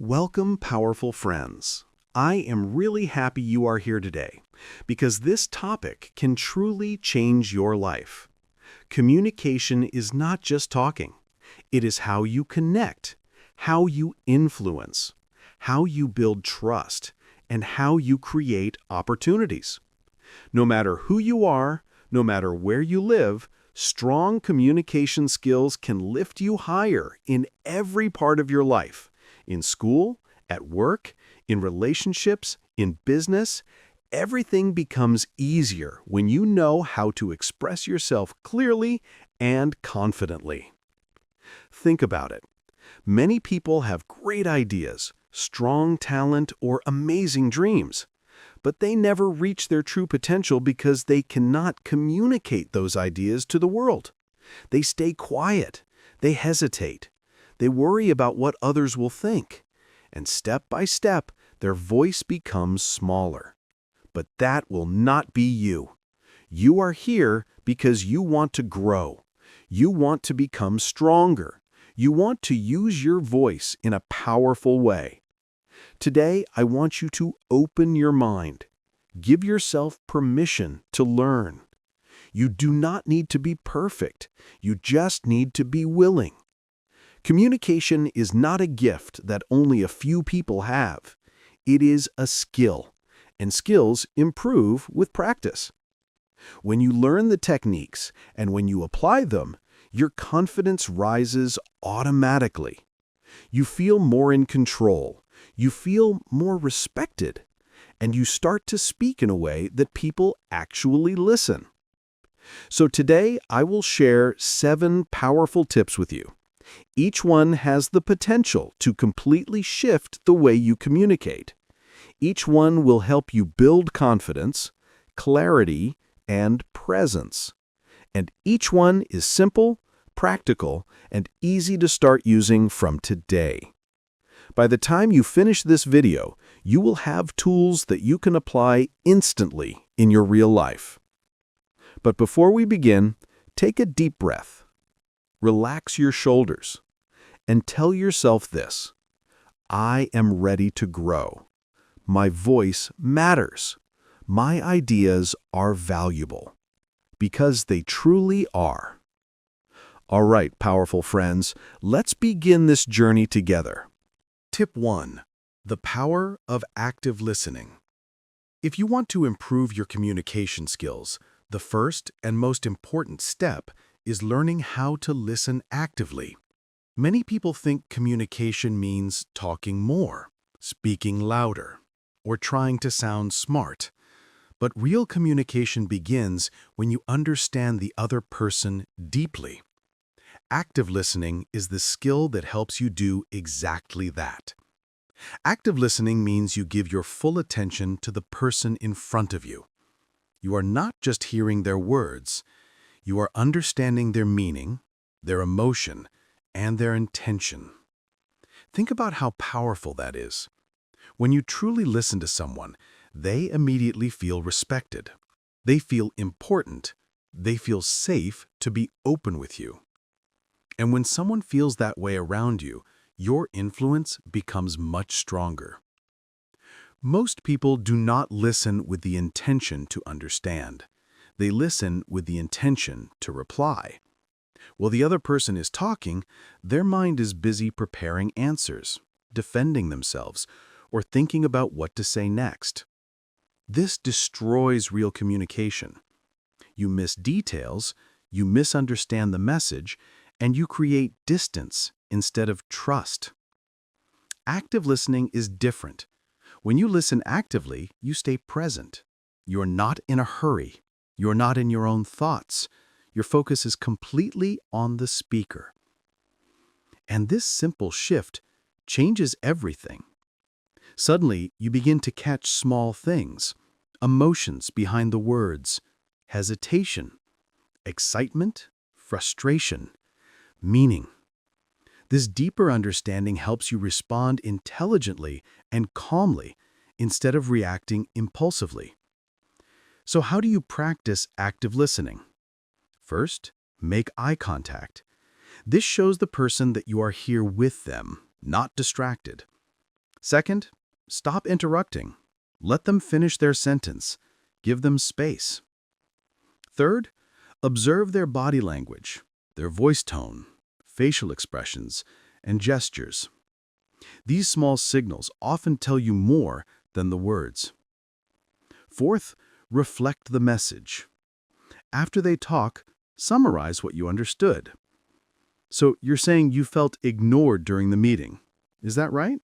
Welcome, powerful friends. I am really happy you are here today because this topic can truly change your life. Communication is not just talking. It is how you connect, how you influence, how you build trust, and how you create opportunities. No matter who you are, no matter where you live, strong communication skills can lift you higher in every part of your life. In school, at work, in relationships, in business, everything becomes easier when you know how to express yourself clearly and confidently. Think about it. Many people have great ideas, strong talent, or amazing dreams, but they never reach their true potential because they cannot communicate those ideas to the world. They stay quiet. They hesitate. They worry about what others will think. And step by step, their voice becomes smaller. But that will not be you. You are here because you want to grow. You want to become stronger. You want to use your voice in a powerful way. Today, I want you to open your mind. Give yourself permission to learn. You do not need to be perfect. You just need to be willing. Communication is not a gift that only a few people have. It is a skill, and skills improve with practice. When you learn the techniques and when you apply them, your confidence rises automatically. You feel more in control. You feel more respected, and you start to speak in a way that people actually listen. So today, I will share 7 powerful tips with you. Each one has the potential to completely shift the way you communicate. Each one will help you build confidence, clarity, and presence. And each one is simple, practical, and easy to start using from today. By the time you finish this video, you will have tools that you can apply instantly in your real life. But before we begin, take a deep breath. Relax your shoulders and tell yourself this: I am ready to grow. My voice matters. My ideas are valuable. Because they truly are. All right, powerful friends, let's begin this journey together. Tip 1. The power of active listening. If you want to improve your communication skills, the first and most important step is learning how to listen actively. Many people think communication means talking more, speaking louder, or trying to sound smart. But real communication begins when you understand the other person deeply. Active listening is the skill that helps you do exactly that. Active listening means you give your full attention to the person in front of you. You are not just hearing their words. You are understanding their meaning, their emotion, and their intention. Think about how powerful that is. When you truly listen to someone, they immediately feel respected. They feel important. They feel safe to be open with you. And when someone feels that way around you, your influence becomes much stronger. Most people do not listen with the intention to understand. They listen with the intention to reply. While the other person is talking, their mind is busy preparing answers, defending themselves, or thinking about what to say next. This destroys real communication. You miss details, you misunderstand the message, and you create distance instead of trust. Active listening is different. When you listen actively, you stay present. You're not in a hurry. You're not in your own thoughts. Your focus is completely on the speaker. And this simple shift changes everything. Suddenly, you begin to catch small things, emotions behind the words, hesitation, excitement, frustration, meaning. This deeper understanding helps you respond intelligently and calmly instead of reacting impulsively. So how do you practice active listening? First, make eye contact. This shows the person that you are here with them, not distracted. Second, stop interrupting. Let them finish their sentence. Give them space. Third, observe their body language, their voice tone, facial expressions, and gestures. These small signals often tell you more than the words. Fourth, reflect the message. After they talk, summarize what you understood. So you're saying you felt ignored during the meeting. Is that right?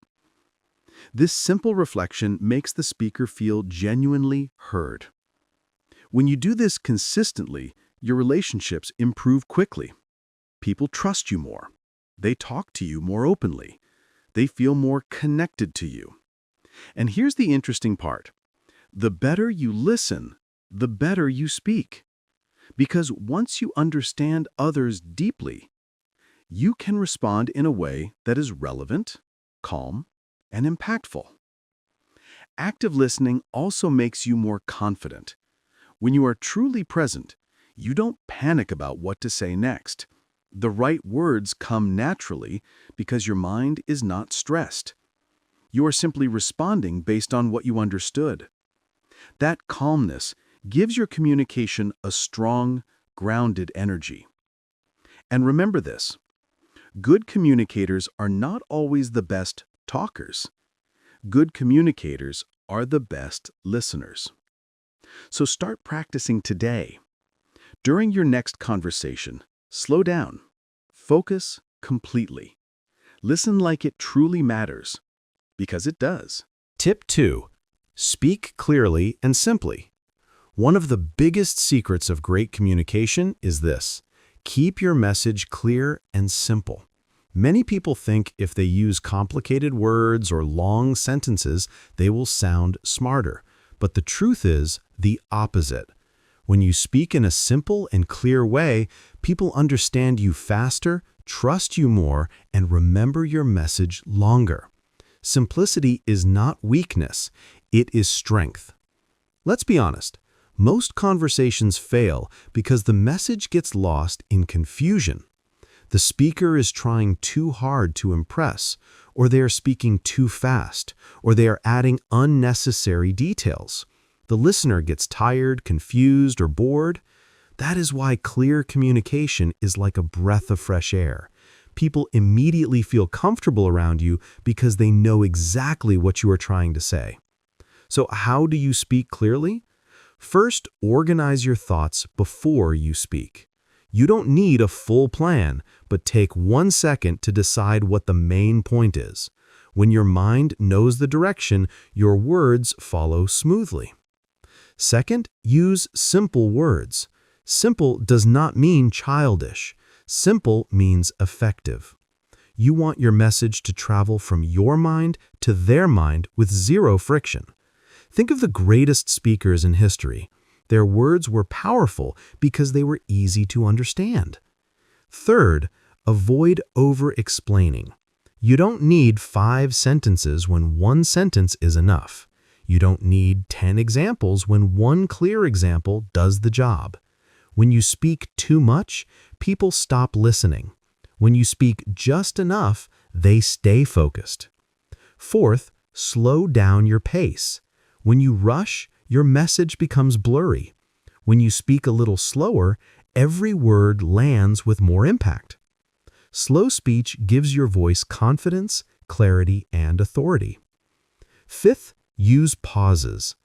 This simple reflection makes the speaker feel genuinely heard. When you do this consistently, your relationships improve quickly. People trust you more. They talk to you more openly. They feel more connected to you. And here's the interesting part. The better you listen, the better you speak. Because once you understand others deeply, you can respond in a way that is relevant, calm, and impactful. Active listening also makes you more confident. When you are truly present, you don't panic about what to say next. The right words come naturally because your mind is not stressed. You are simply responding based on what you understood. That calmness gives your communication a strong, grounded energy. And remember this, good communicators are not always the best talkers. Good communicators are the best listeners. So start practicing today. During your next conversation, slow down. Focus completely. Listen like it truly matters, because it does. Tip 2. Speak clearly and simply. One of the biggest secrets of great communication is this: keep your message clear and simple. Many people think if they use complicated words or long sentences, they will sound smarter. But the truth is the opposite. When you speak in a simple and clear way, people understand you faster, trust you more, and remember your message longer. Simplicity is not weakness, it is strength. Let's be honest. Most conversations fail because the message gets lost in confusion. The speaker is trying too hard to impress, or they are speaking too fast, or they are adding unnecessary details. The listener gets tired, confused, or bored. That is why clear communication is like a breath of fresh air. People immediately feel comfortable around you because they know exactly what you are trying to say. So how do you speak clearly? First, organize your thoughts before you speak. You don't need a full plan, but take 1 second to decide what the main point is. When your mind knows the direction, your words follow smoothly. Second, use simple words. Simple does not mean childish. Simple means effective. You want your message to travel from your mind to their mind with zero friction. Think of the greatest speakers in history. Their words were powerful because they were easy to understand. Third, avoid over-explaining. You don't need 5 sentences when 1 sentence is enough. You don't need 10 examples when 1 clear example does the job. When you speak too much, people stop listening. When you speak just enough, they stay focused. Fourth, slow down your pace. When you rush, your message becomes blurry. When you speak a little slower, every word lands with more impact. Slow speech gives your voice confidence, clarity, and authority. Fifth, use pauses.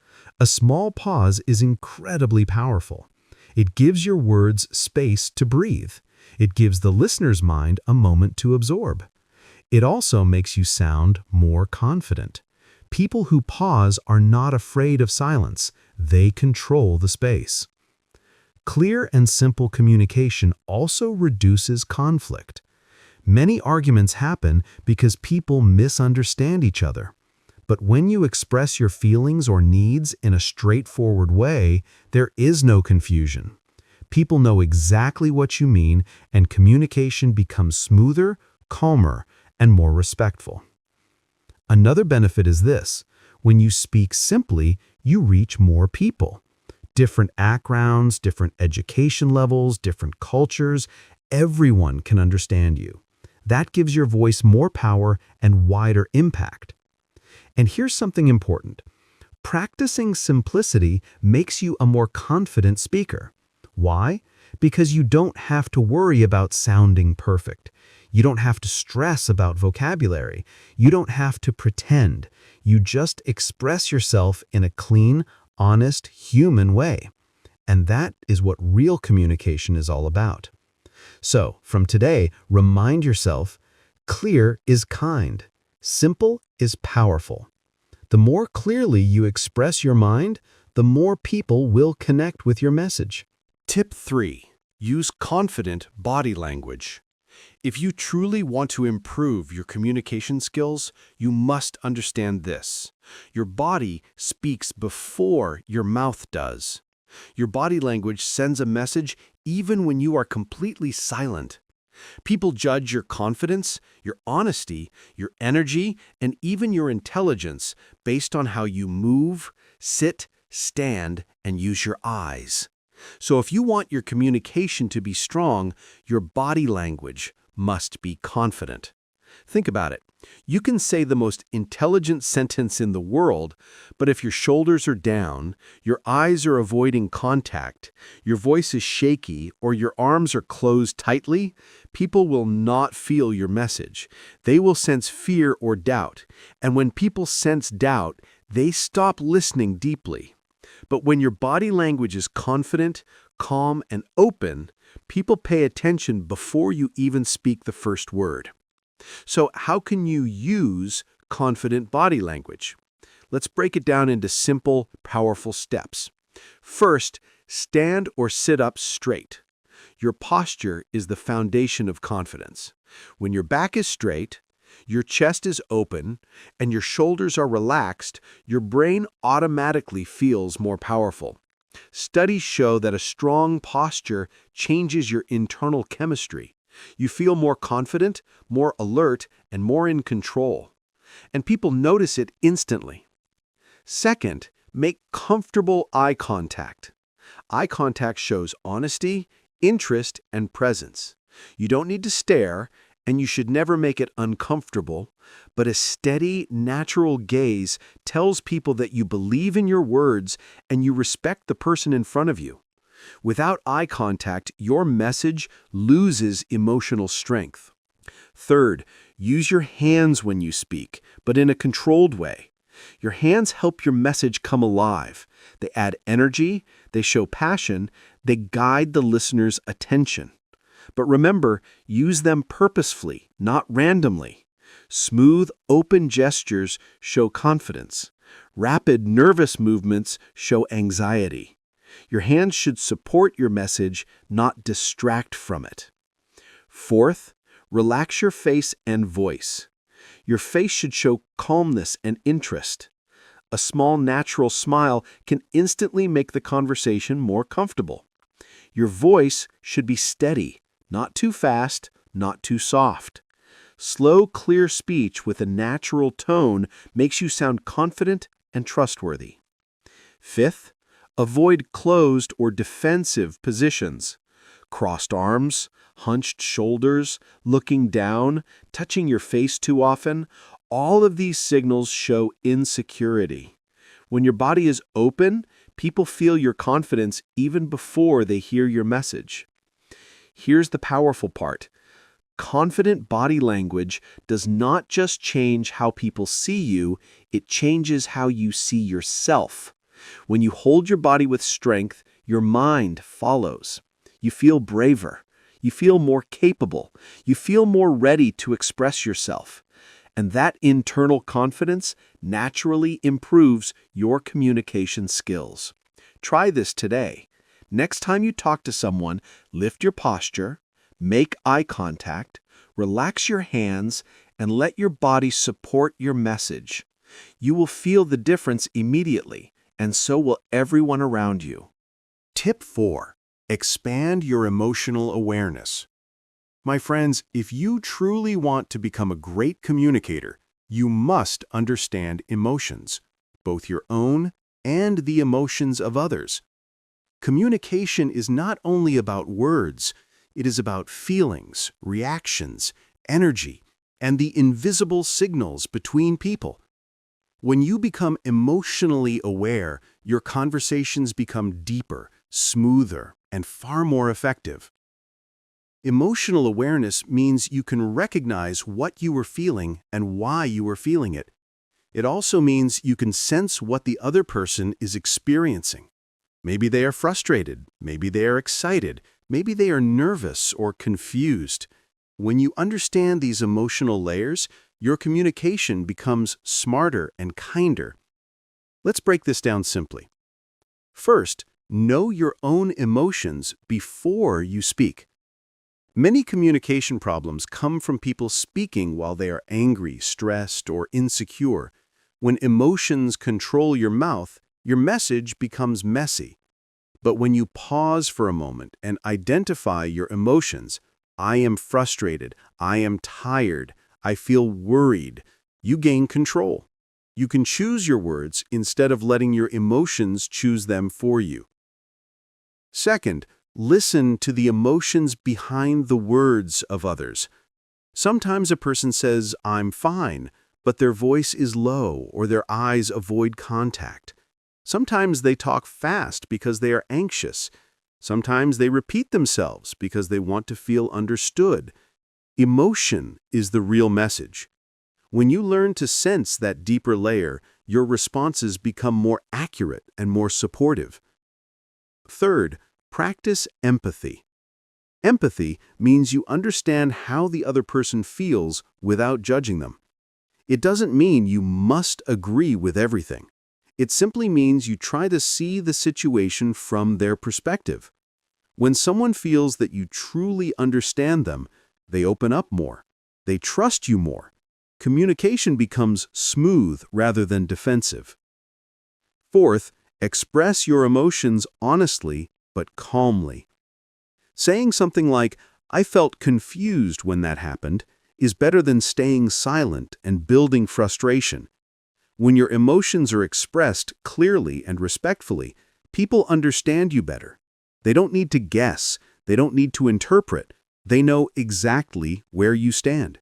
A small pause is incredibly powerful. It gives your words space to breathe. It gives the listener's mind a moment to absorb. It also makes you sound more confident. People who pause are not afraid of silence. They control the space. Clear and simple communication also reduces conflict. Many arguments happen because people misunderstand each other. But when you express your feelings or needs in a straightforward way, there is no confusion. People know exactly what you mean, and communication becomes smoother, calmer, and more respectful. Another benefit is this: when you speak simply, you reach more people. Different backgrounds, different education levels, different cultures, everyone can understand you. That gives your voice more power and wider impact. And here's something important. Practicing simplicity makes you a more confident speaker. Why? Because you don't have to worry about sounding perfect. You don't have to stress about vocabulary. You don't have to pretend. You just express yourself in a clean, honest, human way. And that is what real communication is all about. So, from today, remind yourself, clear is kind, simple is powerful. The more clearly you express your mind, the more people will connect with your message. Tip 3. Use confident body language. If you truly want to improve your communication skills, you must understand this. Your body speaks before your mouth does. Your body language sends a message even when you are completely silent. People judge your confidence, your honesty, your energy, and even your intelligence based on how you move, sit, stand, and use your eyes. So if you want your communication to be strong, your body language must be confident. Think about it. You can say the most intelligent sentence in the world, but if your shoulders are down, your eyes are avoiding contact, your voice is shaky, or your arms are closed tightly, people will not feel your message. They will sense fear or doubt, and when people sense doubt, they stop listening deeply. But when your body language is confident, calm, and open, people pay attention before you even speak the first word. So how can you use confident body language? Let's break it down into simple, powerful steps. First, stand or sit up straight. Your posture is the foundation of confidence. When your back is straight, your chest is open, and your shoulders are relaxed, your brain automatically feels more powerful. Studies show that a strong posture changes your internal chemistry. You feel more confident, more alert, and more in control. And people notice it instantly. Second, make comfortable eye contact. Eye contact shows honesty, interest, and presence. You don't need to stare, and you should never make it uncomfortable, but a steady, natural gaze tells people that you believe in your words and you respect the person in front of you. Without eye contact, your message loses emotional strength. Third, use your hands when you speak, but in a controlled way. Your hands help your message come alive. They add energy, they show passion, they guide the listener's attention. But remember, use them purposefully, not randomly. Smooth, open gestures show confidence. Rapid, nervous movements show anxiety. Your hands should support your message, not distract from it. Fourth, relax your face and voice. Your face should show calmness and interest. A small, natural smile can instantly make the conversation more comfortable. Your voice should be steady, not too fast, not too soft. Slow, clear speech with a natural tone makes you sound confident and trustworthy. Fifth, avoid closed or defensive positions. Crossed arms, hunched shoulders, looking down, touching your face too often, all of these signals show insecurity. When your body is open, people feel your confidence even before they hear your message. Here's the powerful part. Confident body language does not just change how people see you, it changes how you see yourself. When you hold your body with strength, your mind follows. You feel braver. You feel more capable. You feel more ready to express yourself. And that internal confidence naturally improves your communication skills. Try this today. Next time you talk to someone, lift your posture, make eye contact, relax your hands, and let your body support your message. You will feel the difference immediately, and so will everyone around you. Tip 4. Expand your emotional awareness. My friends, if you truly want to become a great communicator, you must understand emotions, both your own and the emotions of others. Communication is not only about words, it is about feelings, reactions, energy, and the invisible signals between people. When you become emotionally aware, your conversations become deeper, smoother, and far more effective. Emotional awareness means you can recognize what you were feeling and why you were feeling it. It also means you can sense what the other person is experiencing. Maybe they are frustrated, maybe they are excited, maybe they are nervous or confused. When you understand these emotional layers, your communication becomes smarter and kinder. Let's break this down simply. First, know your own emotions before you speak. Many communication problems come from people speaking while they are angry, stressed, or insecure. When emotions control your mouth, your message becomes messy. But when you pause for a moment and identify your emotions, I am frustrated, I am tired, I feel worried, you gain control. You can choose your words instead of letting your emotions choose them for you. Second, listen to the emotions behind the words of others. Sometimes a person says, "I'm fine," but their voice is low or their eyes avoid contact. Sometimes they talk fast because they are anxious. Sometimes they repeat themselves because they want to feel understood. Emotion is the real message. When you learn to sense that deeper layer, your responses become more accurate and more supportive. Third, practice empathy. Empathy means you understand how the other person feels without judging them. It doesn't mean you must agree with everything. It simply means you try to see the situation from their perspective. When someone feels that you truly understand them, they open up more. They trust you more. Communication becomes smooth rather than defensive. Fourth, express your emotions honestly but calmly. Saying something like, "I felt confused when that happened," is better than staying silent and building frustration. When your emotions are expressed clearly and respectfully, people understand you better. They don't need to guess. They don't need to interpret. They know exactly where you stand.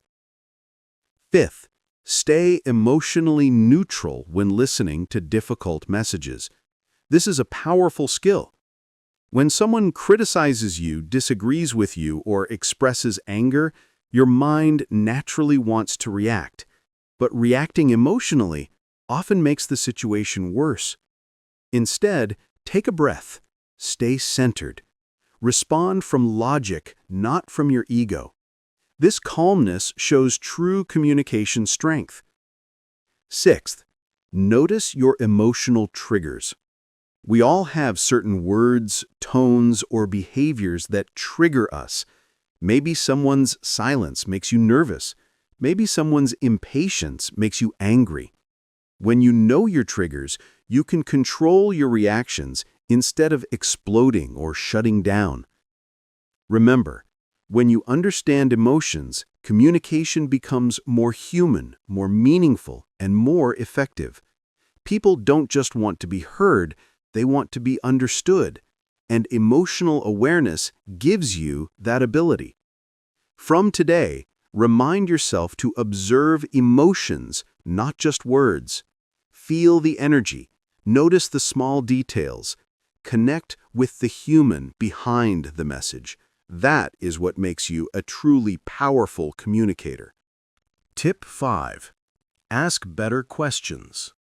Fifth, stay emotionally neutral when listening to difficult messages. This is a powerful skill. When someone criticizes you, disagrees with you, or expresses anger, your mind naturally wants to react. But reacting emotionally often makes the situation worse. Instead, take a breath. Stay centered. Respond from logic, not from your ego. This calmness shows true communication strength. Sixth, notice your emotional triggers. We all have certain words, tones, or behaviors that trigger us. Maybe someone's silence makes you nervous. Maybe someone's impatience makes you angry. When you know your triggers, you can control your reactions instead of exploding or shutting down. Remember, when you understand emotions, communication becomes more human, more meaningful, and more effective. People don't just want to be heard, they want to be understood, and emotional awareness gives you that ability. From today, remind yourself to observe emotions, not just words. Feel the energy, notice the small details, connect with the human behind the message. That is what makes you a truly powerful communicator. Tip 5. Ask better questions.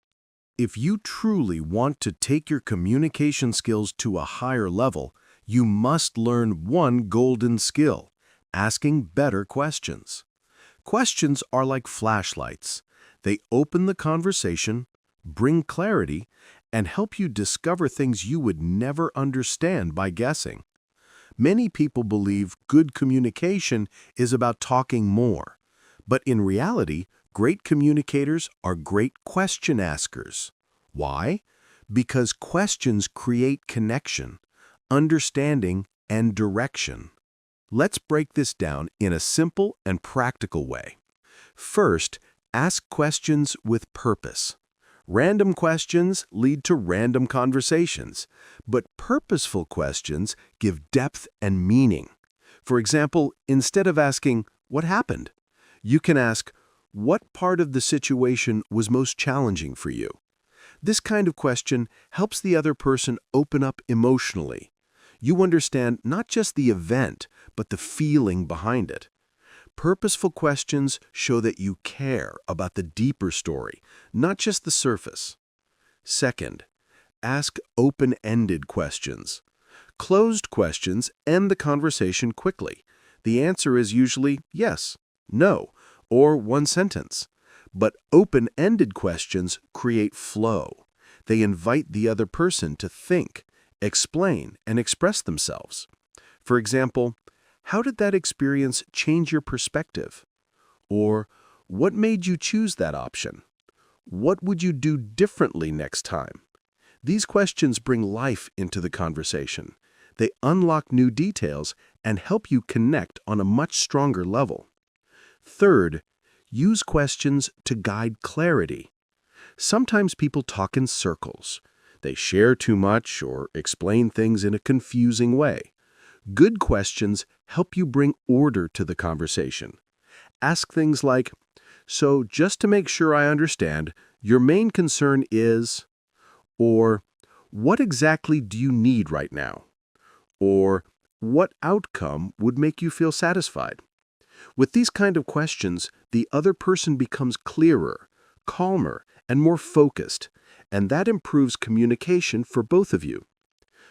If you truly want to take your communication skills to a higher level, you must learn one golden skill: asking better questions. Questions are like flashlights. They open the conversation, bring clarity, and help you discover things you would never understand by guessing. Many people believe good communication is about talking more, but in reality, great communicators are great question askers. Why? Because questions create connection, understanding, and direction. Let's break this down in a simple and practical way. First, ask questions with purpose. Random questions lead to random conversations, but purposeful questions give depth and meaning. For example, instead of asking, "What happened?" you can ask, What part of the situation was most challenging for you? This kind of question helps the other person open up emotionally. You understand not just the event, but the feeling behind it. Purposeful questions show that you care about the deeper story, not just the surface. Second, ask open-ended questions. Closed questions end the conversation quickly. The answer is usually yes, no, or one sentence. But open-ended questions create flow. They invite the other person to think, explain, and express themselves. For example, how did that experience change your perspective? Or, what made you choose that option? What would you do differently next time? These questions bring life into the conversation. They unlock new details and help you connect on a much stronger level. Third, use questions to guide clarity. Sometimes people talk in circles. They share too much or explain things in a confusing way. Good questions help you bring order to the conversation. Ask things like, "So just to make sure I understand, your main concern is," or "What exactly do you need right now?" or "What outcome would make you feel satisfied?" With these kind of questions, the other person becomes clearer, calmer, and more focused, and that improves communication for both of you.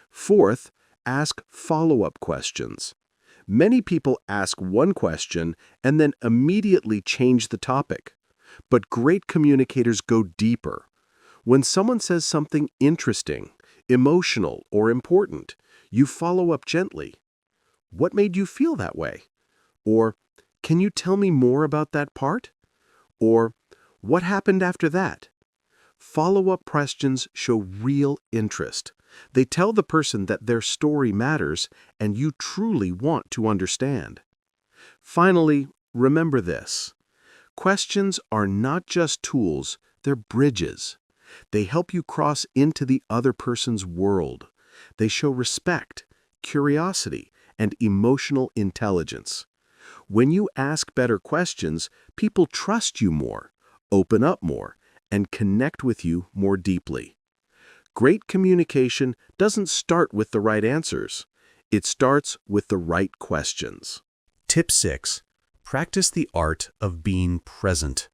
Fourth, ask follow-up questions. Many people ask one question and then immediately change the topic. But great communicators go deeper. When someone says something interesting, emotional, or important, you follow up gently. "What made you feel that way?" Or, "Can you tell me more about that part?" Or, "What happened after that?" Follow-up questions show real interest. They tell the person that their story matters and you truly want to understand. Finally, remember this. Questions are not just tools, they're bridges. They help you cross into the other person's world. They show respect, curiosity, and emotional intelligence. When you ask better questions, people trust you more, open up more, and connect with you more deeply. Great communication doesn't start with the right answers. It starts with the right questions. Tip 6. Practice the art of being present.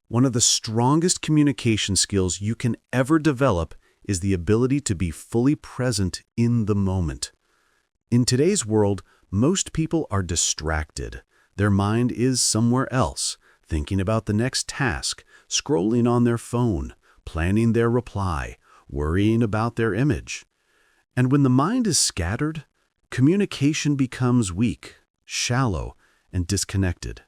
One of the strongest communication skills you can ever develop is the ability to be fully present in the moment. In today's world, most people are distracted. Their mind is somewhere else, thinking about the next task, scrolling on their phone, planning their reply, worrying about their image. And when the mind is scattered, communication becomes weak, shallow, and disconnected.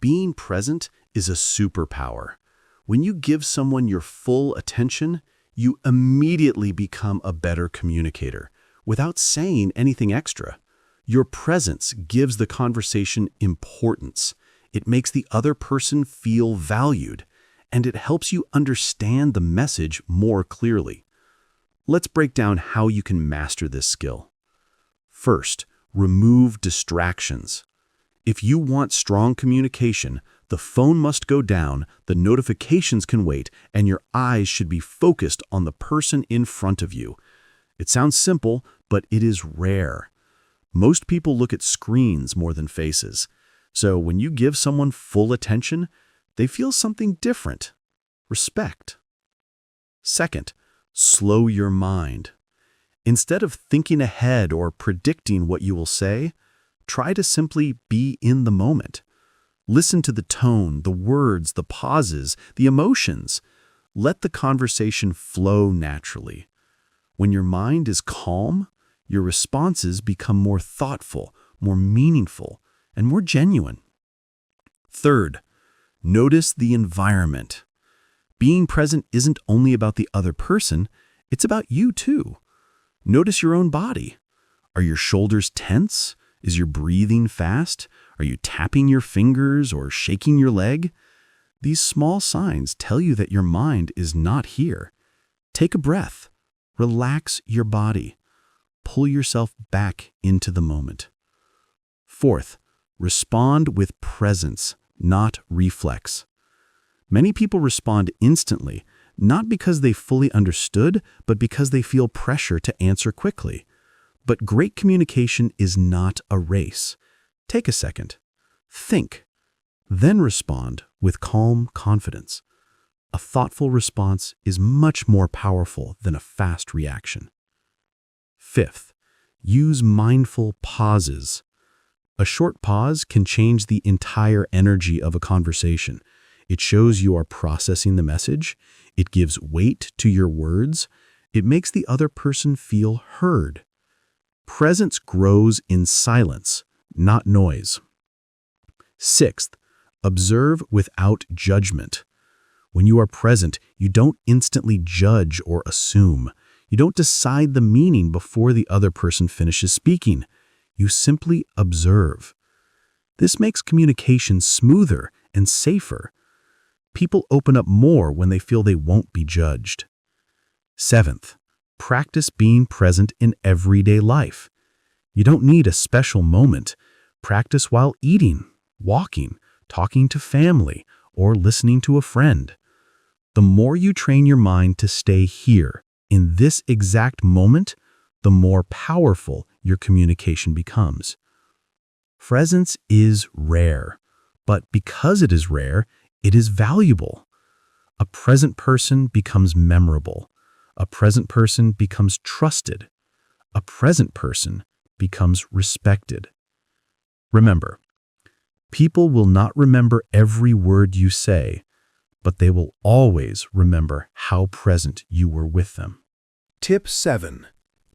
Being present is a superpower. When you give someone your full attention, you immediately become a better communicator without saying anything extra. Your presence gives the conversation importance. It makes the other person feel valued, and it helps you understand the message more clearly. Let's break down how you can master this skill. First, remove distractions. If you want strong communication, the phone must go down, the notifications can wait, and your eyes should be focused on the person in front of you. It sounds simple, but it is rare. Most people look at screens more than faces. So when you give someone full attention, they feel something different. Respect. Second, slow your mind. Instead of thinking ahead or predicting what you will say, try to simply be in the moment. Listen to the tone, the words, the pauses, the emotions. Let the conversation flow naturally. When your mind is calm, your responses become more thoughtful, more meaningful, and more genuine. Third, notice the environment. Being present isn't only about the other person, it's about you too. Notice your own body. Are your shoulders tense? Is your breathing fast? Are you tapping your fingers or shaking your leg? These small signs tell you that your mind is not here. Take a breath. Relax your body. Pull yourself back into the moment. Fourth, respond with presence, not reflex. Many people respond instantly, not because they fully understood, but because they feel pressure to answer quickly. But great communication is not a race. Take a second. Think. Then respond with calm confidence. A thoughtful response is much more powerful than a fast reaction. Fifth, use mindful pauses. A short pause can change the entire energy of a conversation. It shows you are processing the message. It gives weight to your words. It makes the other person feel heard. Presence grows in silence, not noise. Sixth, observe without judgment. When you are present, you don't instantly judge or assume. You don't decide the meaning before the other person finishes speaking. You simply observe. This makes communication smoother and safer. People open up more when they feel they won't be judged. Seventh, practice being present in everyday life. You don't need a special moment. Practice while eating, walking, talking to family, or listening to a friend. The more you train your mind to stay here, in this exact moment, the more powerful your communication becomes. Presence is rare, but because it is rare, it is valuable. A present person becomes memorable. A present person becomes trusted. A present person becomes respected. Remember, people will not remember every word you say, but they will always remember how present you were with them. Tip 7.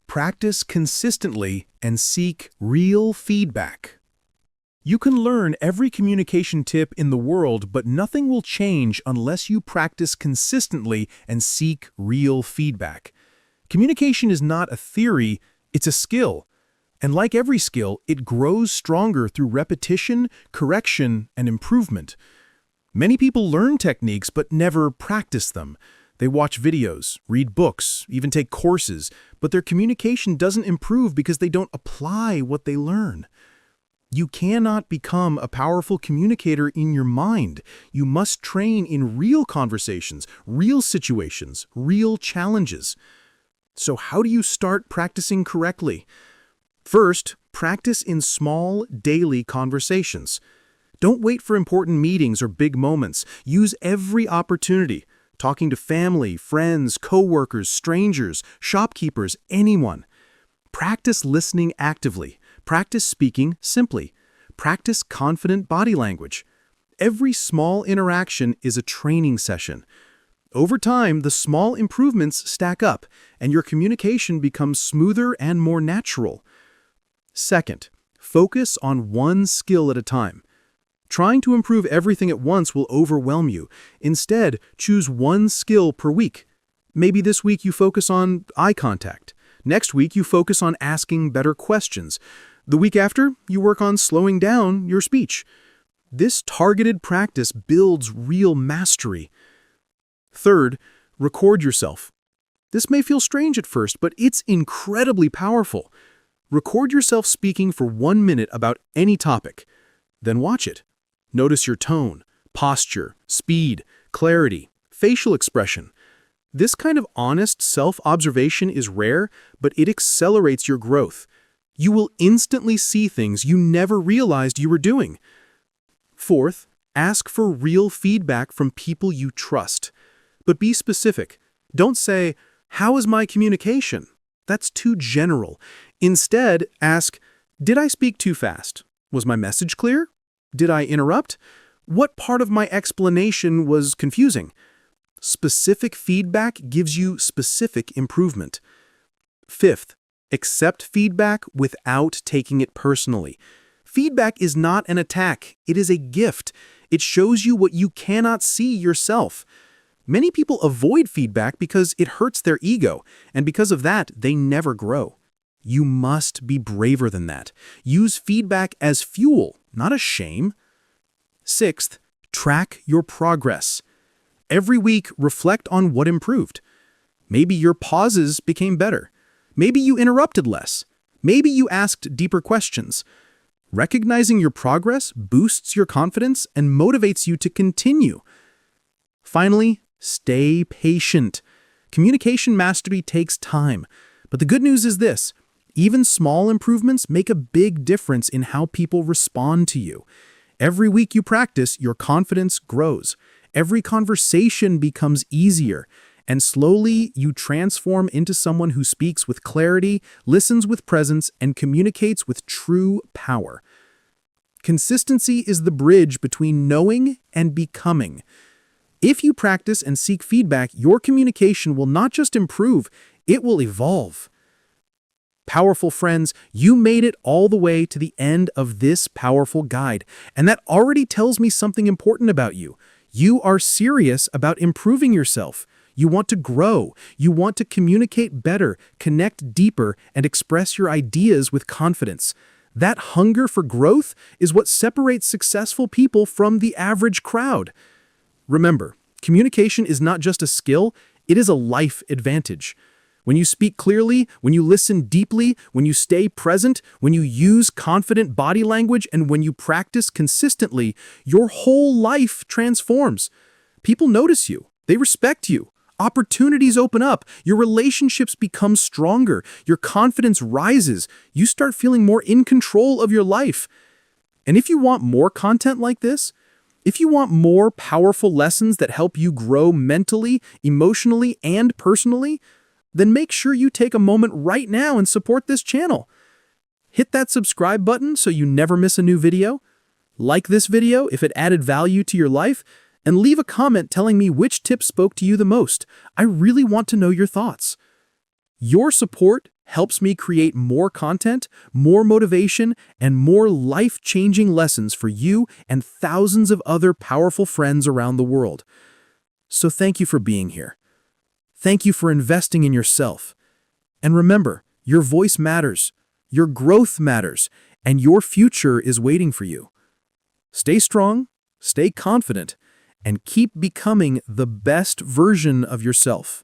Practice consistently and seek real feedback. You can learn every communication tip in the world, but nothing will change unless you practice consistently and seek real feedback. Communication is not a theory, it's a skill. And like every skill, it grows stronger through repetition, correction, and improvement. Many people learn techniques but never practice them. They watch videos, read books, even take courses, but their communication doesn't improve because they don't apply what they learn. You cannot become a powerful communicator in your mind. You must train in real conversations, real situations, real challenges. So how do you start practicing correctly? First, practice in small, daily conversations. Don't wait for important meetings or big moments. Use every opportunity. Talking to family, friends, coworkers, strangers, shopkeepers, anyone. Practice listening actively. Practice speaking simply. Practice confident body language. Every small interaction is a training session. Over time, the small improvements stack up, and your communication becomes smoother and more natural. Second, focus on one skill at a time. Trying to improve everything at once will overwhelm you. Instead, choose one skill per week. Maybe this week you focus on eye contact. Next week you focus on asking better questions. The week after, you work on slowing down your speech. This targeted practice builds real mastery. Third, record yourself. This may feel strange at first, but it's incredibly powerful. Record yourself speaking for 1 minute about any topic. Then watch it. Notice your tone, posture, speed, clarity, facial expression. This kind of honest self-observation is rare, but it accelerates your growth. You will instantly see things you never realized you were doing. Fourth, ask for real feedback from people you trust. But be specific. Don't say, "How is my communication?" That's too general. Instead, ask, "Did I speak too fast? Was my message clear? Did I interrupt? What part of my explanation was confusing?" Specific feedback gives you specific improvement. Fifth, accept feedback without taking it personally. Feedback is not an attack, it is a gift. It shows you what you cannot see yourself. Many people avoid feedback because it hurts their ego, and because of that, they never grow. You must be braver than that. Use feedback as fuel, not a shame. Sixth, track your progress. Every week, reflect on what improved. Maybe your pauses became better. Maybe you interrupted less. Maybe you asked deeper questions. Recognizing your progress boosts your confidence and motivates you to continue. Finally, stay patient. Communication mastery takes time, but the good news is this: even small improvements make a big difference in how people respond to you. Every week you practice, your confidence grows. Every conversation becomes easier, and slowly you transform into someone who speaks with clarity, listens with presence, and communicates with true power. Consistency is the bridge between knowing and becoming. If you practice and seek feedback, your communication will not just improve, it will evolve. Powerful friends, you made it all the way to the end of this powerful guide, and that already tells me something important about you. You are serious about improving yourself. You want to grow. You want to communicate better, connect deeper, and express your ideas with confidence. That hunger for growth is what separates successful people from the average crowd. Remember, communication is not just a skill, it is a life advantage. When you speak clearly, when you listen deeply, when you stay present, when you use confident body language, and when you practice consistently, your whole life transforms. People notice you. They respect you. Opportunities open up. Your relationships become stronger. Your confidence rises. You start feeling more in control of your life. And if you want more content like this, if you want more powerful lessons that help you grow mentally, emotionally, and personally, then make sure you take a moment right now and support this channel. Hit that subscribe button so you never miss a new video. Like this video if it added value to your life, and leave a comment telling me which tip spoke to you the most. I really want to know your thoughts. Your support helps me create more content, more motivation, and more life-changing lessons for you and thousands of other powerful friends around the world. So thank you for being here. Thank you for investing in yourself. And remember, your voice matters, your growth matters, and your future is waiting for you. Stay strong, stay confident, and keep becoming the best version of yourself.